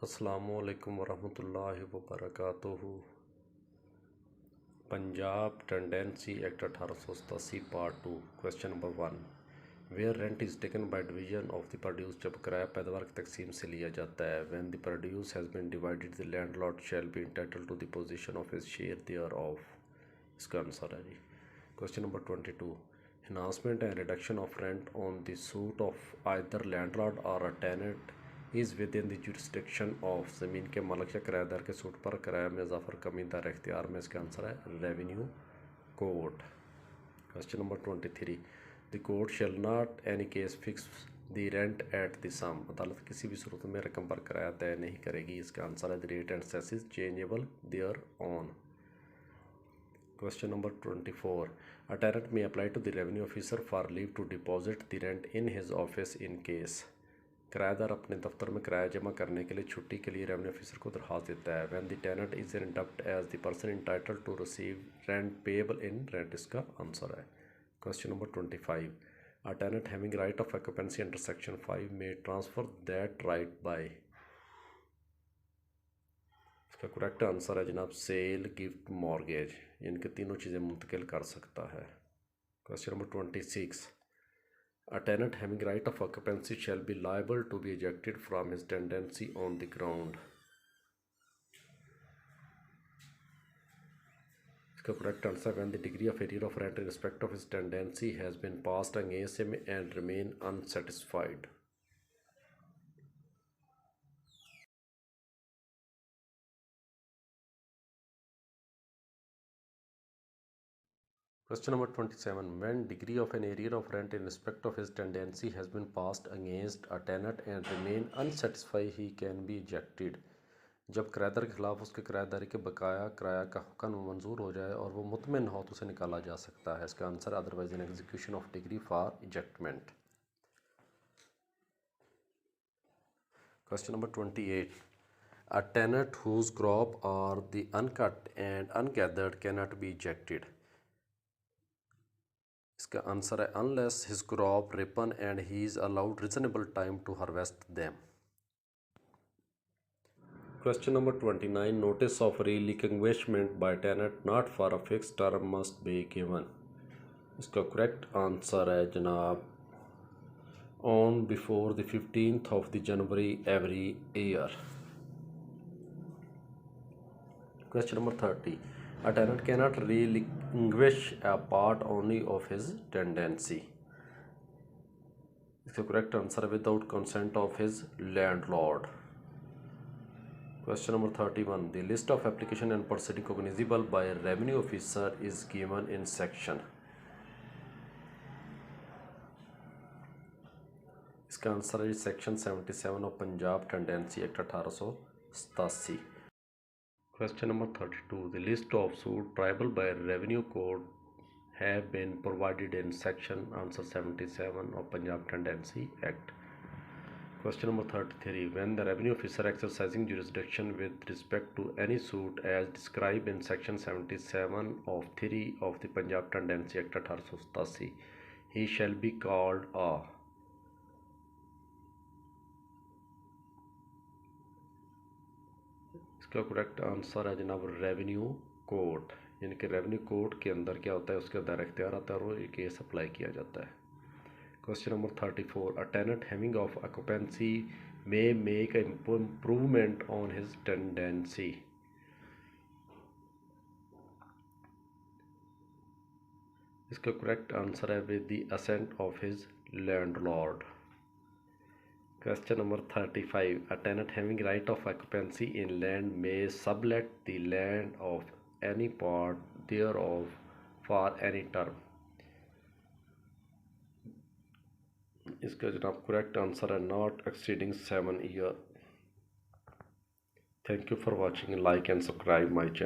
अस्सलामुअलैकुम वरहमतुल्लाहि वबरकातुहू। Punjab tenancy act 1887 part 2। Question number 1, where rent is taken by division of the produce, जब किराया पैदावार की तकसीम से लिया जाता है। When the produce has been divided the landlord shall be entitled to the position of his share thereof. इसका आंसर है जी question number 22, enhancement and reduction of rent on the suit of either landlord or a tenant is within the jurisdiction of। ज़मीन के मालिक या किराएदार के suit पर किराए में इजाफा और कमी दार इख्तियार में। इसका आंसर है revenue code. Question number 23, the court shall not any case fix the rent at the sum. अदालत किसी भी सूरत में रकम पर किराया तय नहीं करेगी। इसका आंसर है the rate and cess is changeable thereon. Question number 24, a tenant may apply to the revenue officer for leave to deposit the rent in his office in case। किराएदार अपने दफ्तर में किराया जमा करने के लिए छुट्टी के लिए रेवेन्यू ऑफिसर को दरख्वास्त देता है। When the tenant is in debt as the person entitled to receive rent payable in rent। इसका आंसर है question number 25, a tenant having right of occupancy under section 5 may transfer that right by। इसका correct answer है जनाब cell, gift, mortgage. इनके तीनों चीज़ें मुंतकिल कर सकता है। Question number 26, a tenant having right of occupancy shall be liable to be ejected from his tenancy on the ground. इसका करेक्ट आंसर है when the decree of arrear of rent in respect of his tenancy has been passed against him and remain unsatisfied. Question number 27, when degree of an arrear of rent in respect of his tenancy has been passed against a tenant and remain unsatisfied, he can be ejected। जब किराएदार के खिलाफ उसके किराएदारी के बकाया किराया का हुक्म मंजूर हो जाए और वो मुतमिन हो तो उसे निकाला जा सकता है। इसका answer otherwise in execution of decree for ejectment. Question number 28, a tenant whose crop are the uncut and ungathered cannot be ejected। इसका आंसर है unless his crop ripen and he is allowed reasonable time to harvest them. Question number 29, notice of relinquishment by tenant not for a fix term must be given. इसका correct answer है जनाब on before the 15th of the January every year. Question number 30, a tenant cannot relinquish a part only of his tenancy। इसका correct answer है without consent of his landlord. Question number 31, the list of application and proceeding cognizable by revenue officer is given in section. इसका answer है section 77 of Punjab tenancy act 1887। Question number 32, the list of suit triable by revenue code have been provided in section answer 77 of Punjab Tenancy Act। Question number 33, when the revenue officer exercising jurisdiction with respect to any suit as described in section 77 of 3 of the Punjab Tenancy Act 1887, he shall be called a। इसका correct answer है जनाब revenue court. यानी कि revenue court के अंदर क्या होता है, उसके दायरा इख्तियार आता है और ये केस अप्लाई किया जाता है। Question number 34, a tenant having of occupancy may make improvement on his tenancy. इसका करेक्ट आंसर है with the assent of his landlord. Question number 35, a tenant having right of occupancy in land may sublet the land of any part thereof for any term। इसका जनाब correct answer है not exceeding 7 year. Thank you for watching, like and subscribe my channel.